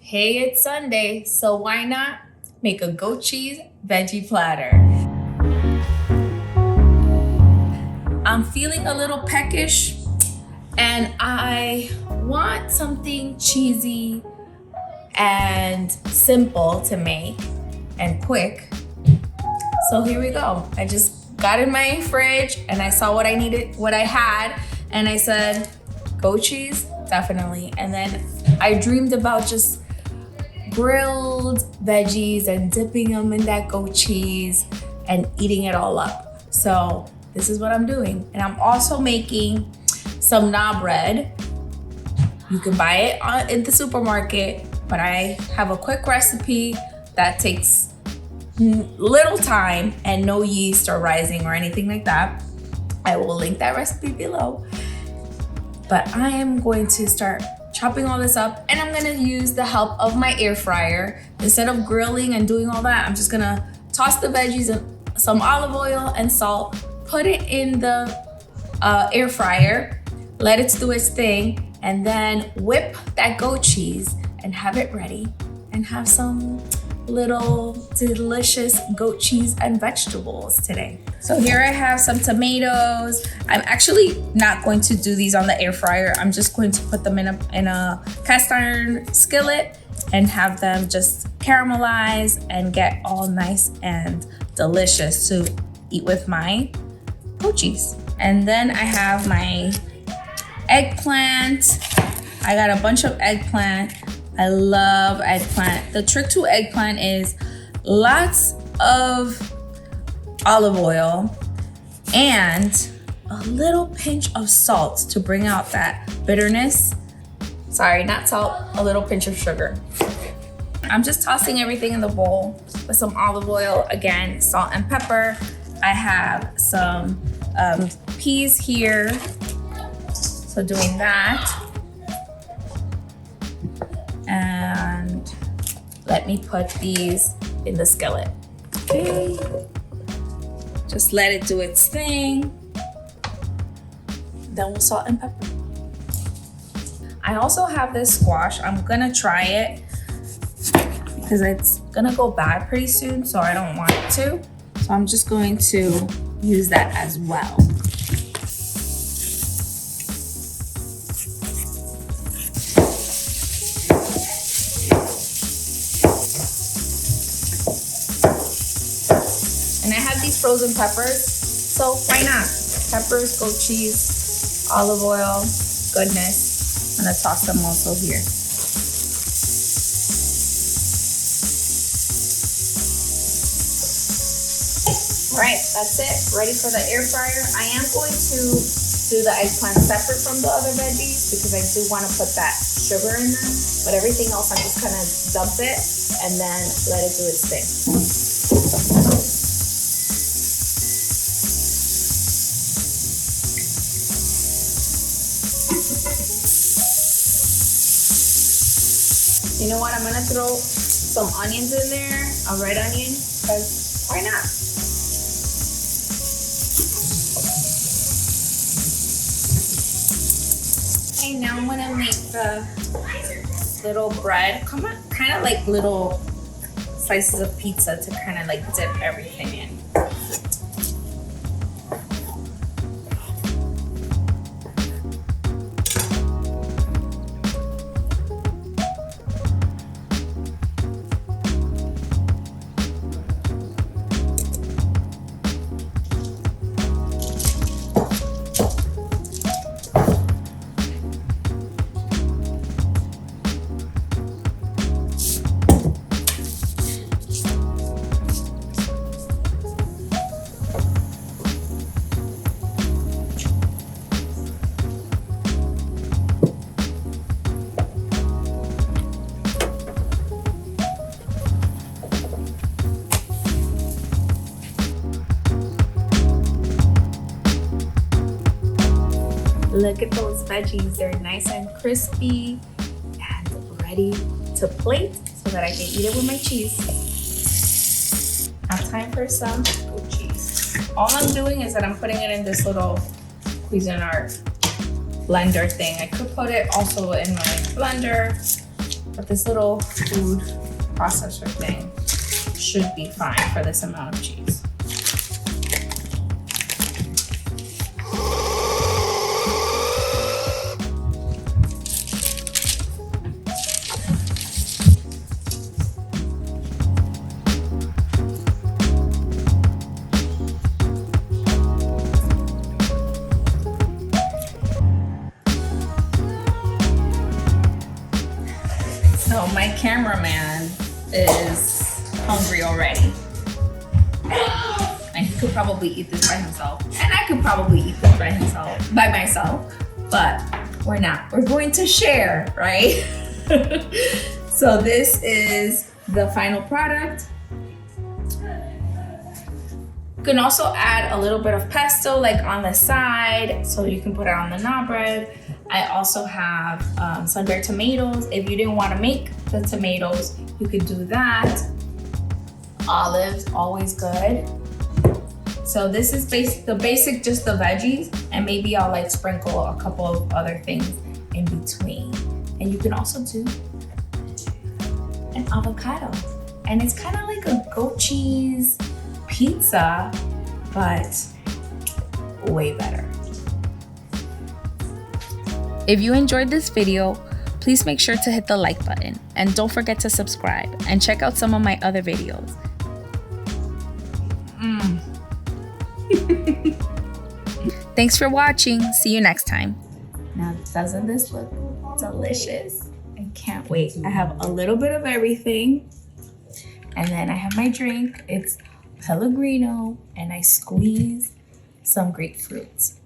Hey, it's Sunday, so why not make a goat cheese veggie platter? I'm feeling a little peckish and I want something cheesy and simple to make and quick. So here we go. I just got in my fridge and I saw what I needed, what I had, and I said, goat cheese, definitely. And then I dreamed about just grilled veggies and dipping them in that goat cheese and eating it all up. So this is what I'm doing. And I'm also making some naan bread. You can buy it in the supermarket, but I have a quick recipe that takes little time and no yeast or rising or anything like that. I will link that recipe below. But I am going to start chopping all this up, and I'm gonna use the help of my air fryer. Instead of grilling and doing all that, I'm just gonna toss the veggies in some olive oil and salt, put it in the air fryer, let it do its thing, and then whip that goat cheese and have it ready and have some little delicious goat cheese and vegetables today. So here I have some tomatoes. I'm actually not going to do these on the air fryer. I'm just going to put them in a cast iron skillet and have them just caramelize and get all nice and delicious to eat with my goat cheese. And then I have my eggplant. I got a bunch of eggplant. I love eggplant. The trick to eggplant is lots of olive oil and a little pinch of salt to bring out that bitterness. Sorry, not salt, a little pinch of sugar. I'm just tossing everything in the bowl with some olive oil, again, salt and pepper. I have some peas here, so doing that. And let me put these in the skillet. Okay, just let it do its thing. Then we'll salt and pepper. I also have this squash. I'm gonna try it because it's gonna go bad pretty soon, so I don't want it to. So I'm just going to use that as well. And I have these frozen peppers, so why not? Peppers, goat cheese, olive oil, goodness. I'm gonna toss them also here. All right, that's it, ready for the air fryer. I am going to do the eggplant separate from the other veggies because I do wanna put that sugar in them, but everything else I'm just gonna dump it and then let it do its thing. You know what? I'm gonna throw some onions in there, a red onion, because why not? Okay, now I'm gonna make the little bread, kind of like little slices of pizza to kind of like dip everything in. Look at those veggies. They're nice and crispy and ready to plate so that I can eat it with my cheese. Now time for some goat cheese. All I'm doing is that I'm putting it in this little Cuisinart blender thing. I could put it also in my blender, But this little food processor thing should be fine for this amount of cheese. So my cameraman is hungry already. And he could probably eat this by himself. And I could probably eat this by myself. But we're not. We're going to share, right? So this is the final product. You can also add a little bit of pesto like on the side, so you can put it on the naan bread. I also have sun-dried tomatoes. If you didn't want to make the tomatoes, you could do that. Olives, always good. So this is just the veggies, and maybe I'll like sprinkle a couple of other things in between. And you can also do an avocado. And it's kind of like a goat cheese pizza, but way better. If you enjoyed this video, please make sure to hit the like button and don't forget to subscribe and check out some of my other videos. Thanks for watching. See you next time. Now, doesn't this look delicious? I can't wait. I have a little bit of everything. And then I have my drink. It's Pellegrino, and I squeeze some grapefruits.